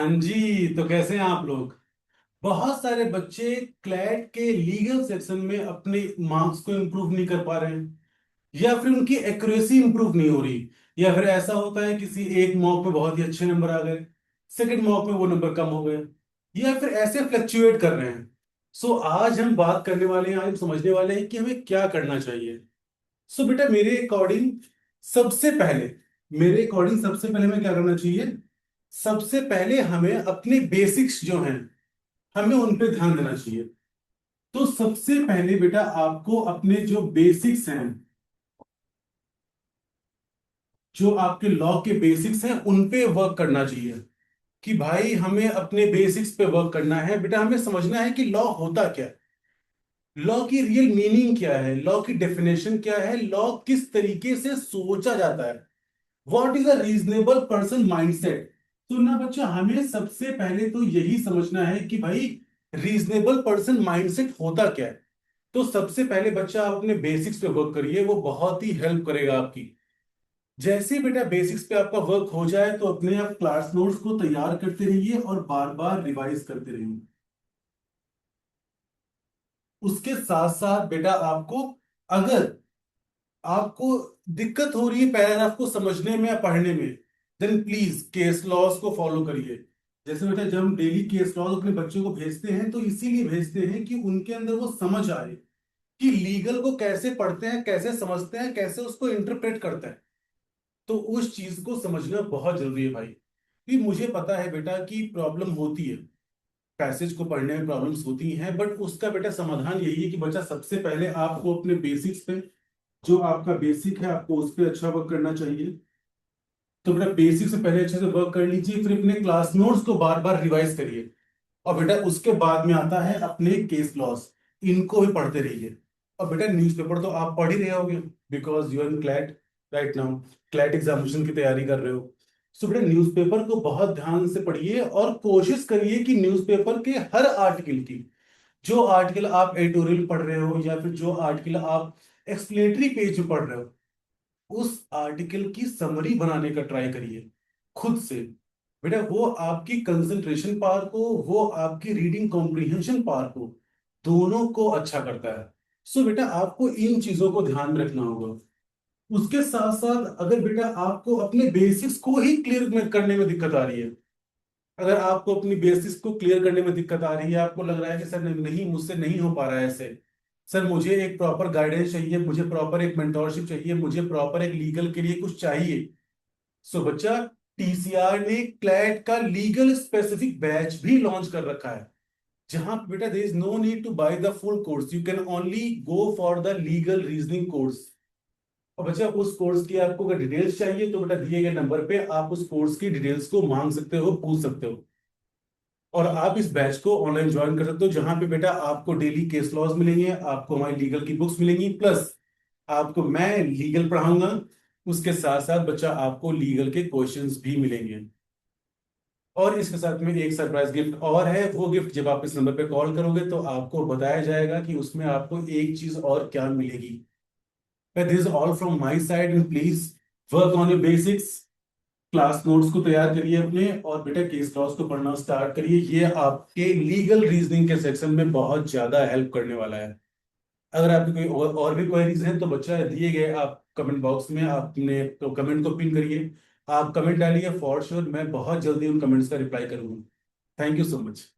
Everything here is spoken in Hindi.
हाँ जी, तो कैसे हैं आप लोग। बहुत सारे बच्चे क्लैट के लीगल सेक्शन में अपने मार्क्स को इम्प्रूव नहीं कर पा रहे हैं, या फिर उनकी एक्यूरेसी इंप्रूव नहीं हो रही, या फिर ऐसा होता है किसी एक मॉक में बहुत ही अच्छे नंबर आ गए, सेकंड मॉक में वो नंबर कम हो गए, या फिर ऐसे फ्लक्चुएट कर रहे हैं। सो आज हम बात करने वाले हैं, आज हम समझने वाले हैं कि हमें क्या करना चाहिए। सो बेटा मेरे अकॉर्डिंग सबसे पहले हमें क्या करना चाहिए। सबसे पहले हमें अपने बेसिक्स जो हैं, हमें उन पे ध्यान देना चाहिए। तो सबसे पहले बेटा आपको अपने जो बेसिक्स हैं, जो आपके लॉ के बेसिक्स हैं, उन पे वर्क करना चाहिए। कि भाई हमें अपने बेसिक्स पे वर्क करना है बेटा, हमें समझना है कि लॉ होता क्या है, लॉ की रियल मीनिंग क्या है, लॉ की डेफिनेशन क्या है, लॉ किस तरीके से सोचा जाता है, what is a reasonable person mindset. तो ना बच्चा, हमें सबसे पहले तो यही समझना है कि भाई रीजनेबल पर्सन माइंडसेट होता क्या है। तो सबसे पहले बच्चा आप अपने बेसिक्स पे वर्क करिए, वो बहुत ही हेल्प करेगा आपकी। जैसे ही बेटा बेसिक्स पे आपका वर्क हो जाए तो अपने आप क्लास नोट्स को तैयार करते रहिए और बार बार रिवाइज करते रहिए। उसके साथ साथ बेटा अगर आपको दिक्कत हो रही है पैराग्राफ को समझने में या पढ़ने में, देन प्लीज केस लॉज को फॉलो करिए। जैसे बेटा जब हम डेली केस लॉज अपने बच्चों को भेजते हैं तो इसीलिए भेजते हैं कि उनके अंदर वो समझ आए कि लीगल को कैसे पढ़ते हैं, कैसे समझते हैं, कैसे उसको इंटरप्रेट करते हैं। तो उस चीज को समझना बहुत जरूरी है भाई। कि मुझे पता है बेटा कि प्रॉब्लम होती है, पैसेज को पढ़ने में प्रॉब्लम्स होती हैं, बट उसका बेटा समाधान यही है कि बच्चा सबसे पहले आपको अपने बेसिक्स पे, जो आपका बेसिक है आपको उस पर अच्छा वर्क करना चाहिए। तो बेटा बेसिक से पहले अच्छे से वर्क कर लीजिए, फिर अपने क्लास नोट्स को बार बार रिवाइज करिए। और बेटा उसके बाद में आता है अपने केस लॉस, इनको भी पढ़ते रहिए। और बेटा न्यूज़पेपर तो आप पढ़ ही रहे होगे, because you are in CLAT right now, CLAT examination की तैयारी कर रहे हो। सो बेटा न्यूज़पेपर को बहुत ध्यान से पढ़िए और कोशिश करिए कि न्यूज़पेपर के हर आर्टिकल की, जो आर्टिकल आप एडिटोरियल पढ़ रहे हो या फिर जो आर्टिकल आप एक्सप्लेनेटरी पेज में पढ़ रहे हो, उस आर्टिकल की समरी बनाने का ट्राई करिए खुद से। बेटा वो आपकी कंसंट्रेशन पावर को, वो आपकी रीडिंग कॉम्प्रिहेंशन पावर को, दोनों को अच्छा करता है। सो बेटा आपको इन चीजों को ध्यान में रखना होगा। उसके साथ साथ अगर बेटा आपको अपने बेसिक्स को ही क्लियर करने में दिक्कत आ रही है, अगर आपको अपनी बेसिक्स को क्लियर करने में दिक्कत आ रही है, आपको लग रहा है कि सर नहीं, मुझसे नहीं हो पा रहा है ऐसे, सर मुझे एक प्रॉपर गाइडेंस चाहिए, मुझे प्रॉपर एक मेंटोरशिप चाहिए, मुझे प्रॉपर एक लीगल के लिए कुछ चाहिए। सो बच्चा, टीसीआर ने क्लैट का लीगल स्पेसिफिक बैच भी लॉन्च कर रखा है, जहां पे बेटा there is no need to buy the full course, you can only go for the legal reasoning course. और बच्चा उस कोर्स की आपको अगर डिटेल्स चाहिए तो बेटा दिए गए नंबर पे आप उस कोर्स की डिटेल्स को मांग सकते हो, पूछ सकते हो। और आप इस बैच को ऑनलाइन ज्वाइन कर सकते हो, जहां पे बेटा आपको डेली केस लॉज मिलेंगे, आपको हमारी लीगल की बुक्स मिलेंगी, प्लस आपको मैं लीगल पढ़ाऊंगा। उसके साथ साथ बच्चा आपको लीगल के क्वेश्चंस भी मिलेंगे। और इसके साथ में एक सरप्राइज गिफ्ट और है, वो गिफ्ट जब आप इस नंबर पे कॉल करोगे तो आपको बताया जाएगा कि उसमें आपको एक चीज और क्या मिलेगी। This is all from my side, and please work on your basics. Class notes को तैयार करिए अपने, और बेटा केस लॉस को पढ़ना स्टार्ट करिए, ये आपके लीगल रीजनिंग के सेक्शन में बहुत ज्यादा हेल्प करने वाला है। अगर आपकी कोई और भी क्वेरीज हैं तो बच्चा दिए गए आप कमेंट बॉक्स में आपने तो कमेंट को पिन करिए, आप कमेंट डालिए, फॉर श्योर मैं बहुत जल्दी उन कमेंट्स का रिप्लाई करूंगा। Thank you so much.